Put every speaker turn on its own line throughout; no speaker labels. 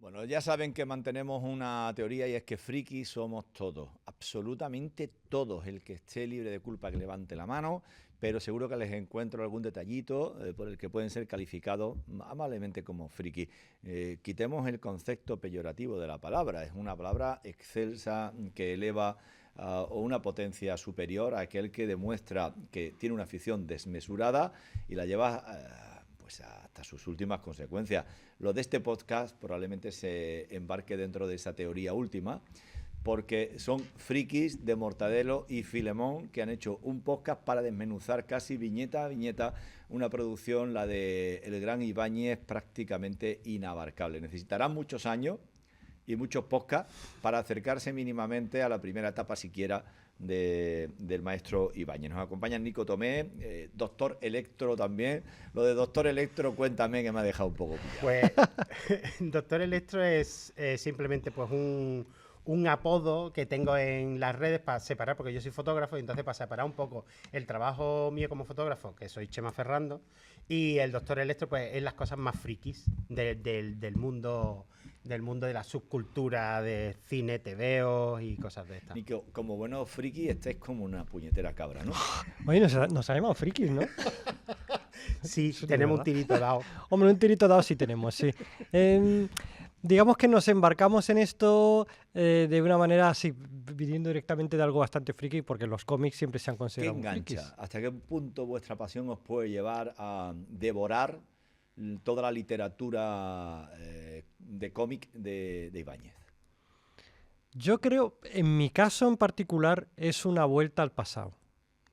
Bueno, ya saben que mantenemos una teoría y es que frikis somos todos, absolutamente todos. El que esté libre de culpa que levante la mano, pero seguro que les encuentro algún detallito por el que pueden ser calificados amablemente como friki. Quitemos el concepto peyorativo de la palabra, es una palabra excelsa que eleva o una potencia superior a aquel que demuestra que tiene una afición desmesurada y la lleva pues hasta sus últimas consecuencias. Lo de este podcast probablemente se embarque dentro de esa teoría última, porque son frikis de Mortadelo y Filemón que han hecho un podcast para desmenuzar casi viñeta a viñeta una producción, la de El Gran Ibáñez, prácticamente inabarcable. Necesitarán muchos años y muchos podcasts para acercarse mínimamente a la primera etapa siquiera del maestro Ibáñez. Nos acompaña Nico Tomé, Doctor Electro también. Lo de Doctor Electro, cuéntame, que me ha dejado un poco pillado.
Pues Doctor Electro es simplemente pues un apodo que tengo en las redes para separar, porque yo soy fotógrafo, y entonces para separar un poco el trabajo mío como fotógrafo, que soy Chema Ferrando, y el Doctor Electro pues es las cosas más frikis del mundo de la subcultura de cine, TVO y cosas de estas.
Nico, como buenos frikis, estáis como una puñetera cabra, ¿no?
Oye, nos ha llamado frikis, ¿no?
Sí,
Eso
tenemos un tirito dado.
Hombre, un tirito dado sí tenemos, sí. Digamos que nos embarcamos en esto de una manera así, viniendo directamente de algo bastante friki, porque los cómics siempre se han
¿Qué
considerado
engancha?
frikis.
¿Hasta qué punto vuestra pasión os puede llevar a devorar toda la literatura de cómic de Ibáñez?
Yo creo, en mi caso en particular, es una vuelta al pasado,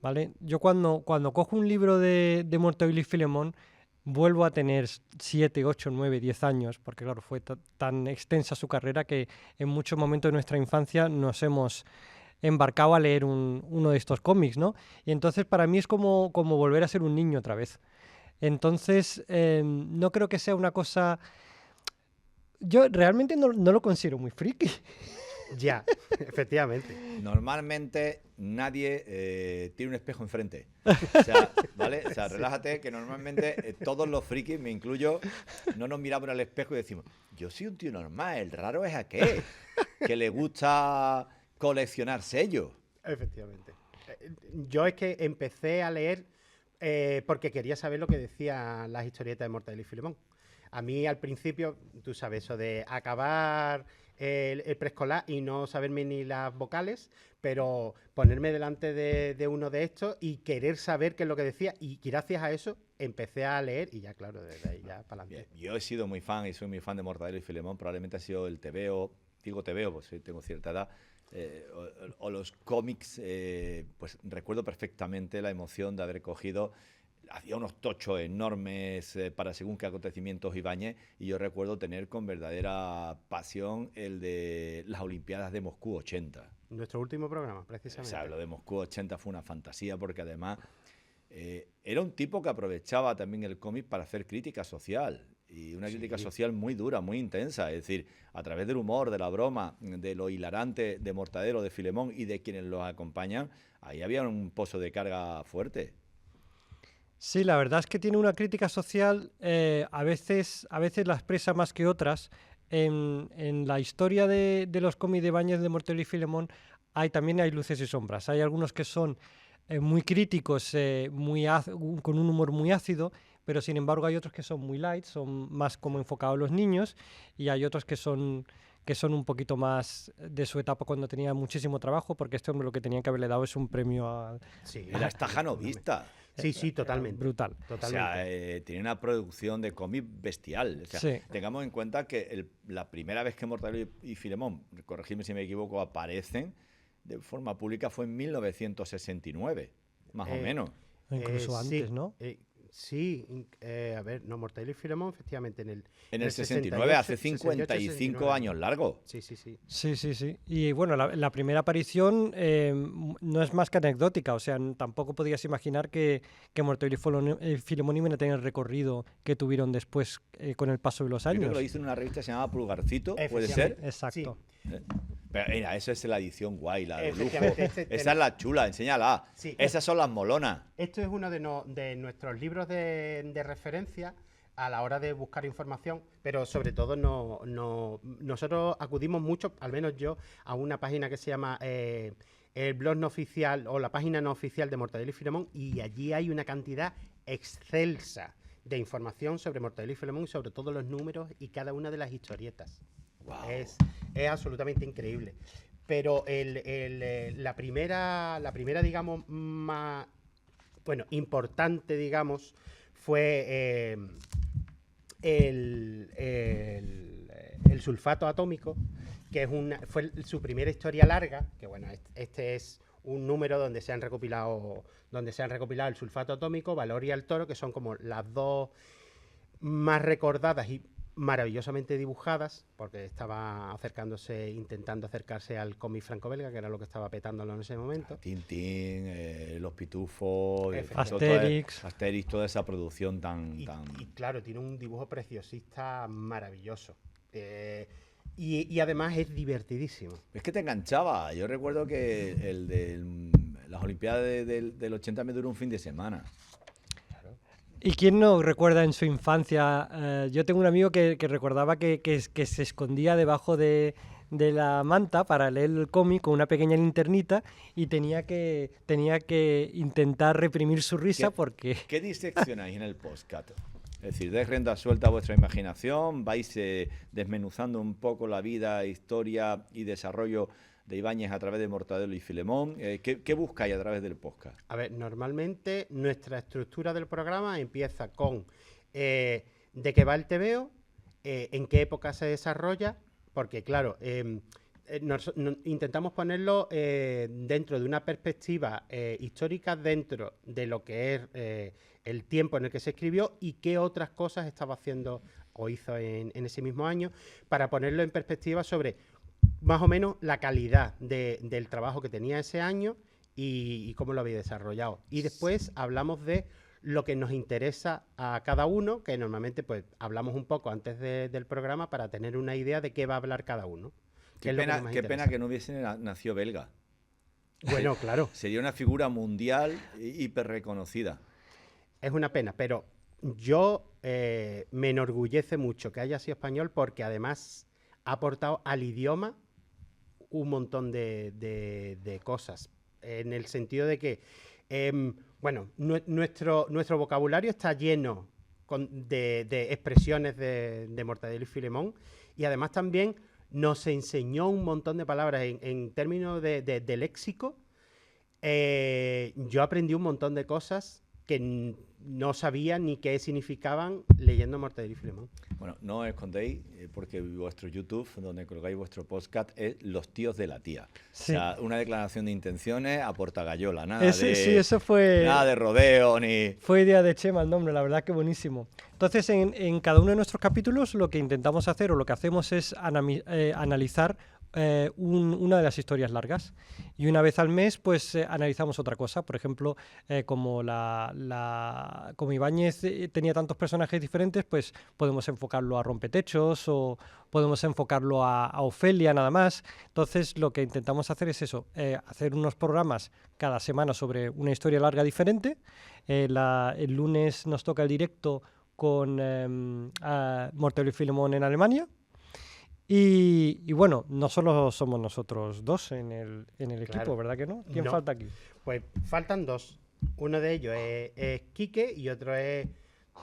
¿vale? Yo cuando cojo un libro de Mortadelo y Filemón, vuelvo a tener 7, 8, 9, 10 años, porque claro, fue tan extensa su carrera que en muchos momentos de nuestra infancia nos hemos embarcado a leer uno de estos cómics, ¿no? Y entonces para mí es como volver a ser un niño otra vez. Entonces, no creo que sea una cosa... Yo realmente no lo considero muy friki.
Ya, efectivamente.
Normalmente nadie tiene un espejo enfrente. O sea, ¿vale? O sea, relájate, que normalmente todos los frikis, me incluyo, no nos miramos al espejo y decimos, yo soy un tío normal, el raro es aquel, que le gusta coleccionar sellos.
Efectivamente. Yo es que empecé a leer porque quería saber lo que decían las historietas de Mortadelo y Filemón. A mí al principio, tú sabes, eso de acabar el preescolar y no saberme ni las vocales, pero ponerme delante de uno de estos y querer saber qué es lo que decía, y gracias a eso empecé a leer y ya, claro, desde ahí ya para adelante.
Yo he sido muy fan y soy muy fan de Mortadelo y Filemón, probablemente ha sido el TVO, digo TVO, pues tengo cierta edad, o los cómics, pues recuerdo perfectamente la emoción de haber cogido. Hacía unos tochos enormes para según qué acontecimientos Ibáñez, y yo recuerdo tener con verdadera pasión el de las Olimpiadas de Moscú 80.
Nuestro último programa, precisamente.
O sea, lo de Moscú 80 fue una fantasía porque además era un tipo que aprovechaba también el cómic para hacer crítica social, y una crítica social muy dura, muy intensa, es decir, a través del humor, de la broma, de lo hilarante de Mortadelo, de Filemón y de quienes los acompañan, ahí había un pozo de carga fuerte.
Sí, la verdad es que tiene una crítica social, a veces la expresa más que otras. En la historia de los cómics de Ibáñez, de Mortadelo y Filemón, también hay luces y sombras. Hay algunos que son muy críticos, con un humor muy ácido, pero sin embargo hay otros que son muy light, son más como enfocados a los niños, y hay otros que son un poquito más de su etapa cuando tenía muchísimo trabajo, porque este hombre lo que tenía que haberle dado es un premio a...
Sí,
Era estajanovista.
Sí, totalmente.
Brutal.
Totalmente.
O sea, tiene una producción de cómic bestial. O sea,
Sí.
tengamos en cuenta que la primera vez que Mortadelo y Filemón, corregidme si me equivoco, aparecen de forma pública fue en 1969, más o menos.
Incluso antes,
sí,
¿no?
Sí, a ver, no, Mortadelo y Filemón, efectivamente, en
el 69, hace 55 años largos.
Sí, sí, sí.
Sí. Y bueno, la primera aparición no es más que anecdótica, o sea, tampoco podías imaginar que Mortadelo y Filemón iban a tener el recorrido que tuvieron después con el paso de los
Yo creo
años.
que lo hizo en una revista que se llamaba Pulgarcito, ¿puede ser?
Exacto.
Sí.
Pero mira, esa es la edición guay, la de lujo.
Efectivamente,
Esa es la chula, enséñala.
Sí.
Esas son las molonas.
Esto es uno de nuestros libros de referencia a la hora de buscar información, pero sobre todo nosotros acudimos mucho, al menos yo, a una página que se llama el blog no oficial o la página no oficial de Mortadelo y Filemón, y allí hay una cantidad excelsa de información sobre Mortadelo y Filemón y sobre todos los números y cada una de las historietas.
Wow.
Es absolutamente increíble. Pero la primera, digamos, más importante, digamos, fue el sulfato atómico, que fue su primera historia larga, que bueno, este es un número donde se han recopilado el sulfato atómico, Valor y el Toro, que son como las dos más recordadas y maravillosamente dibujadas, porque estaba intentando acercarse al cómic franco-belga, que era lo que estaba petándolo en ese momento.
Tintín, Los Pitufos,
Asterix.
Asterix, toda esa producción tan...
Y claro, tiene un dibujo preciosista maravilloso. Y además es divertidísimo.
Es que te enganchaba. Yo recuerdo que el de las Olimpiadas del 80 me duró un fin de semana.
¿Y quién no recuerda en su infancia? Yo tengo un amigo que recordaba que se escondía debajo de la manta para leer el cómic con una pequeña linternita y tenía que intentar reprimir su risa porque...
¿Qué diseccionáis en el podcast? Es decir, dais rienda suelta a vuestra imaginación, vais desmenuzando un poco la vida, historia y desarrollo de Ibáñez a través de Mortadelo y Filemón. ¿Qué buscáis a través del podcast?
A ver, normalmente nuestra estructura del programa empieza con de qué va el TVO, en qué época se desarrolla, porque claro, intentamos ponerlo dentro de una perspectiva histórica, dentro de lo que es el tiempo en el que se escribió y qué otras cosas estaba haciendo o hizo en ese mismo año, para ponerlo en perspectiva sobre más o menos la calidad del trabajo que tenía ese año y cómo lo había desarrollado. Y después hablamos de lo que nos interesa a cada uno, que normalmente pues hablamos un poco antes del programa para tener una idea de qué va a hablar cada uno.
Qué pena que no hubiese nacido belga.
Bueno, claro.
Sería una figura mundial hiper reconocida.
Es una pena, pero yo me enorgullece mucho que haya sido español porque además ha aportado al idioma un montón de cosas, en el sentido de que, nuestro vocabulario está lleno de expresiones de Mortadelo y Filemón, y además también nos enseñó un montón de palabras en términos de léxico. Yo aprendí un montón de cosas que no sabía ni qué significaban leyendo Mortadelo y Filemón.
Bueno, no os escondéis, porque vuestro YouTube, donde colgáis vuestro podcast, es Los Tíos de la Tía.
Sí.
O sea, una declaración de intenciones a portagayola,
Eso fue...
Nada de rodeo, ni...
Fue idea de Chema el nombre, la verdad que buenísimo. Entonces, en cada uno de nuestros capítulos lo que intentamos hacer o lo que hacemos es analizar una de las historias largas, y una vez al mes pues analizamos otra cosa. Por ejemplo, como Ibáñez tenía tantos personajes diferentes, pues podemos enfocarlo a Rompetechos o podemos enfocarlo a Ofelia nada más. Entonces lo que intentamos hacer es eso, hacer unos programas cada semana sobre una historia larga diferente. El lunes nos toca el directo con Mortadelo y Filemón en Alemania. Y bueno, no solo somos nosotros dos en el equipo,
Claro.
¿verdad que no? ¿Quién
No.
falta aquí?
Pues faltan dos. Uno de ellos es Quique y otro es,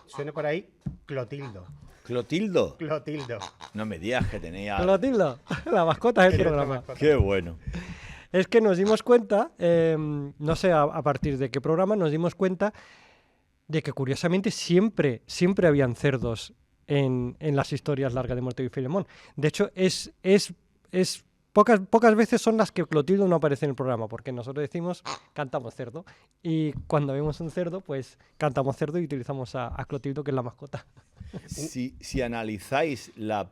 suena por ahí, Clotildo.
¿Clotildo?
Clotildo.
No me digas que tenía...
Clotildo, la mascota del
Es nuestra
programa.
mascota.
Qué bueno.
Es que nos dimos cuenta, no sé a partir de qué programa, nos dimos cuenta de que curiosamente siempre habían cerdos en las historias largas de Mortadelo y Filemón. De hecho, pocas veces son las que Clotildo no aparece en el programa, porque nosotros decimos cantamos cerdo, y cuando vemos un cerdo, pues cantamos cerdo y utilizamos a Clotildo, que es la mascota.
Si analizáis la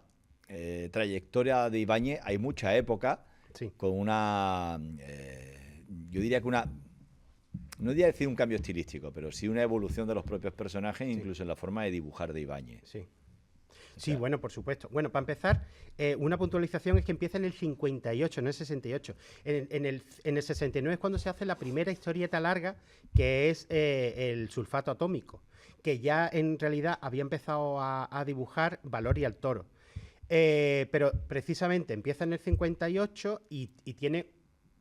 trayectoria de Ibáñez, hay mucha época
Sí.
con una... yo diría que una... No diría decir un cambio estilístico, pero sí una evolución de los propios personajes, incluso en la forma de dibujar de Ibáñez.
Sí. Sí,
sea,
bueno, por supuesto. Bueno, para empezar, una puntualización es que empieza en el 58, no en el 68. En el 69 es cuando se hace la primera historieta larga, que es el sulfato atómico, que ya en realidad había empezado a dibujar Valori al Toro. Pero precisamente empieza en el 58 y tiene,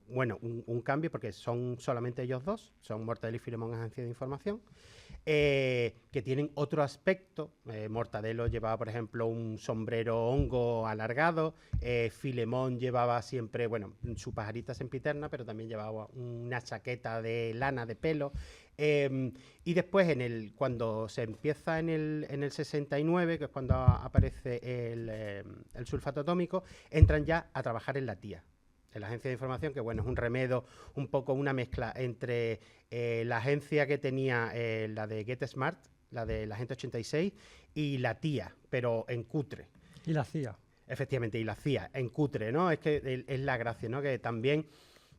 bueno, un cambio porque son solamente ellos dos, son Mortadelo y Filemón, agencia de información, que tienen otro aspecto. Mortadelo llevaba, por ejemplo, un sombrero hongo alargado, Filemón llevaba siempre, bueno, su pajarita sempiterna, pero también llevaba una chaqueta de lana de pelo. Y después, cuando se empieza en el 69, que es cuando aparece el sulfato atómico, entran ya a trabajar en la tía, en la agencia de información, que bueno, es un remedo, un poco una mezcla entre la agencia que tenía la de Get Smart, la de la Agente 86, y la tía, pero en cutre.
Y la CIA.
Efectivamente, y la CIA, en cutre, ¿no? Es que es la gracia, ¿no? Que también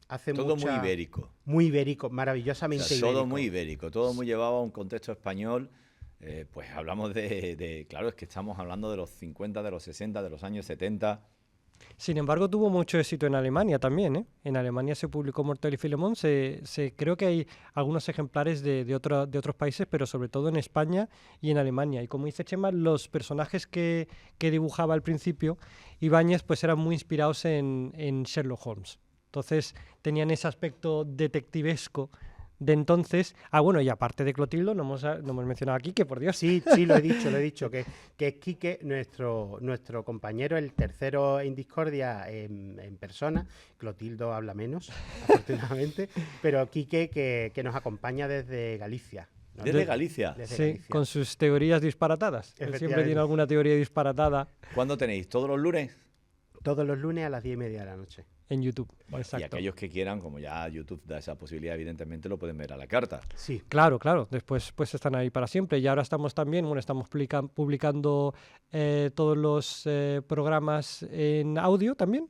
hace
todo
mucha...
muy ibérico.
Muy ibérico,
O
maravillosamente
sea,
ibérico.
todo muy ibérico, todo muy llevado a un contexto español. Pues hablamos claro, es que estamos hablando de los 50, de los 60, de los años 70.
Sin embargo, tuvo mucho éxito en Alemania también, ¿eh? En Alemania se publicó Mortadelo y Filemón. Creo que hay algunos ejemplares de otros países, pero sobre todo en España y en Alemania. Y como dice Chema, los personajes que dibujaba al principio, Ibáñez, pues eran muy inspirados en Sherlock Holmes. Entonces tenían ese aspecto detectivesco de entonces. Ah, bueno, y aparte de Clotildo, no hemos mencionado aquí, que por Dios.
Sí, lo he dicho, que es Quique, nuestro compañero, el tercero en Discordia en persona. Clotildo habla menos, afortunadamente, pero Quique que nos acompaña desde Galicia. ¿No?
Desde Galicia.
Desde
Sí,
Galicia.
con sus teorías disparatadas. Él siempre
Efectivamente.
tiene alguna teoría disparatada
¿Cuándo tenéis? ¿Todos los lunes?
Todos los lunes a las 10:30 de la noche.
en YouTube.
Bueno, y
Exacto.
aquellos que quieran, como ya YouTube da esa posibilidad, evidentemente lo pueden ver a la carta.
Sí.
Claro, después pues están ahí para siempre. Y ahora estamos también, bueno, estamos publicando todos los programas en audio también,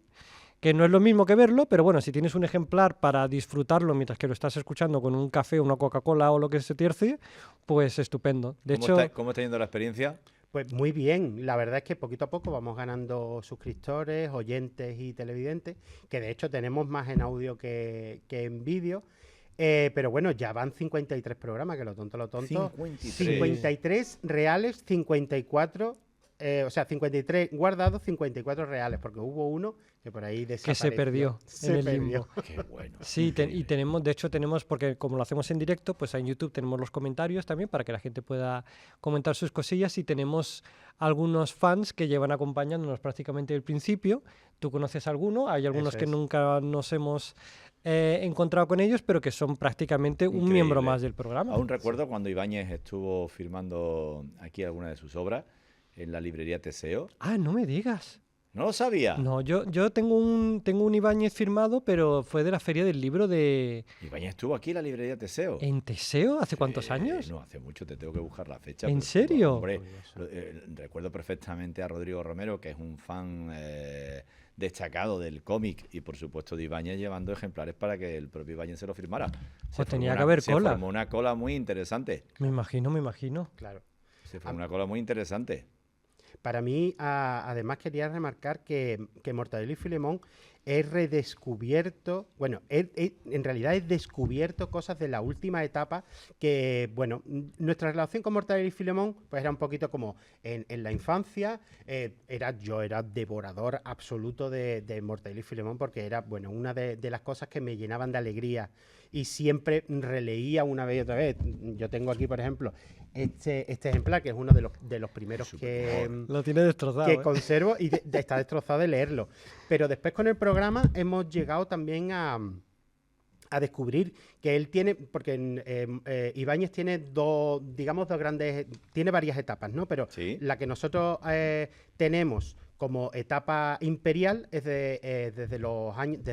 que no es lo mismo que verlo, pero bueno, si tienes un ejemplar para disfrutarlo mientras que lo estás escuchando con un café, una Coca-Cola o lo que se tercie, pues estupendo. De hecho,
¿Cómo está yendo la experiencia?
Pues muy bien, la verdad es que poquito a poco vamos ganando suscriptores, oyentes y televidentes, que de hecho tenemos más en audio que en vídeo, pero bueno, ya van 53 programas, que lo tonto. 53 reales, 54, o sea, 53 guardados, 54 reales, porque hubo uno que por ahí
que
desapareció.
se perdió en el limbo.
Qué bueno.
Sí, y de hecho tenemos, porque como lo hacemos en directo, pues en YouTube tenemos los comentarios también para que la gente pueda comentar sus cosillas, y tenemos algunos fans que llevan acompañándonos prácticamente desde el principio. ¿Tú conoces alguno? Hay algunos
Eso
que
es.
nunca nos hemos encontrado con ellos, pero que son prácticamente un
Increíble.
miembro más del programa.
Aún recuerdo cuando Ibáñez estuvo firmando aquí alguna de sus obras en la librería Teseo.
Ah, no me digas.
¿No lo sabía?
No, yo tengo un Ibáñez firmado, pero fue de la Feria del Libro de...
Ibáñez estuvo aquí en la librería Teseo.
¿En Teseo? ¿Hace cuántos años?
No, hace mucho, te tengo que buscar la fecha.
¿En
pero,
serio?
Hombre, recuerdo perfectamente a Rodrigo Romero, que es un fan destacado del cómic, y por supuesto de Ibáñez, llevando ejemplares para que el propio Ibáñez se lo firmara.
Pues tenía que haber cola.
Se formó una cola muy interesante.
Me imagino.
Claro.
Se formó una cola muy interesante.
Para mí, además, quería remarcar que Mortadelo y Filemón es redescubierto, bueno, en realidad es descubierto cosas de la última etapa que, bueno, nuestra relación con Mortadelo y Filemón pues era un poquito como en la infancia. Yo era devorador absoluto de Mortadelo y Filemón, porque era, bueno, una de las cosas que me llenaban de alegría, y siempre releía una vez y otra vez. Yo tengo aquí, por ejemplo, este ejemplar, que es uno de los primeros que
Lo tiene destrozado.
que conservo, y está destrozado de leerlo. Pero después con el programa hemos llegado también a descubrir que él tiene, porque Ibáñez tiene dos grandes, tiene varias etapas, ¿no? Pero
Sí.
la que nosotros tenemos como etapa imperial es desde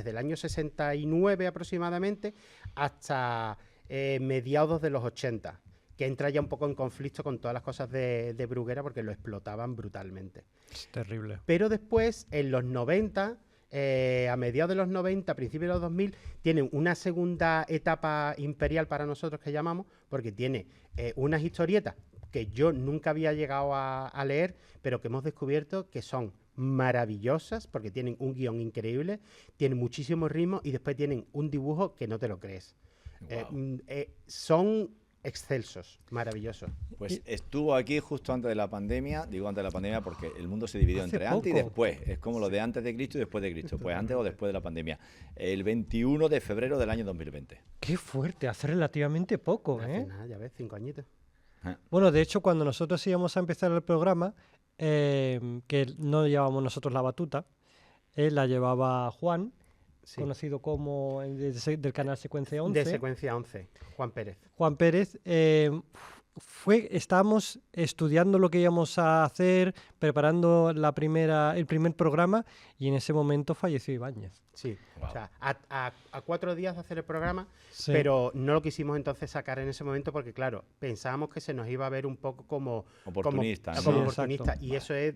el año 69 aproximadamente hasta mediados de los 80, que entra ya un poco en conflicto con todas las cosas de Bruguera, porque lo explotaban brutalmente.
Es terrible.
Pero después, en los 90, a mediados de los 90, principios de los 2000, tienen una segunda etapa imperial para nosotros que llamamos, porque tiene unas historietas que yo nunca había llegado a leer, pero que hemos descubierto que son maravillosas, porque tienen un guión increíble, tienen muchísimo ritmo y después tienen un dibujo que no te lo crees. Son excelsos, maravillosos.
Pues estuvo aquí justo antes de la pandemia, digo antes de la pandemia porque el mundo se dividió entre antes y después, es como lo de antes de Cristo y después de Cristo, pues antes o después de la pandemia, el 21 de febrero del año 2020.
Qué fuerte, hace relativamente poco,
Hace nada, ya ves, 5 añitos.
Bueno, de hecho, cuando nosotros íbamos a empezar el programa, que no llevábamos nosotros la batuta, la llevaba Juan, conocido como del canal Secuencia 11.
De Secuencia 11, Juan Pérez.
Juan Pérez, estábamos estudiando lo que íbamos a hacer, preparando el primer programa, y en ese momento falleció Ibáñez.
Sí, wow. O sea, a 4 días de hacer el programa, pero no lo quisimos entonces sacar en ese momento porque, claro, pensábamos que se nos iba a ver un poco como
oportunista.
Como oportunista. Y eso es,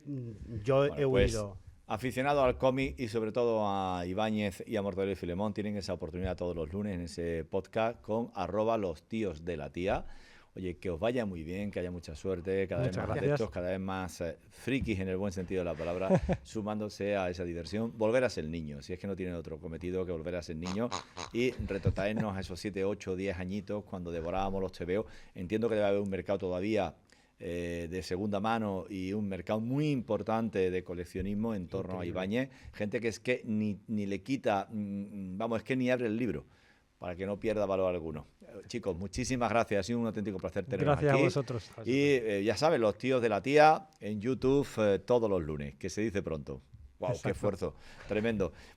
yo he huido.
Aficionado al cómic y sobre todo a Ibáñez y a Mortadelo y Filemón, tienen esa oportunidad todos los lunes en ese podcast con @lostíosdelatía. Oye, que os vaya muy bien, que haya mucha suerte, cada vez más adeptos, cada vez más frikis en el buen sentido de la palabra, sumándose a esa diversión. Volver a ser niño, si es que no tienen otro cometido que volver a ser niño y retrotraernos a esos 7, 8, 10 añitos cuando devorábamos los tebeos. Entiendo que debe haber un mercado todavía de segunda mano y un mercado muy importante de coleccionismo en torno a Ibáñez. Gente que es que ni le quita, vamos, es que ni abre el libro, para que no pierda valor alguno. Chicos, muchísimas gracias. Ha sido un auténtico placer teneros aquí.
Gracias a vosotros.
Y ya saben, Los Tíos de la Tía en YouTube todos los lunes, que se dice pronto. ¡Wow! ¡Qué esfuerzo! Tremendo.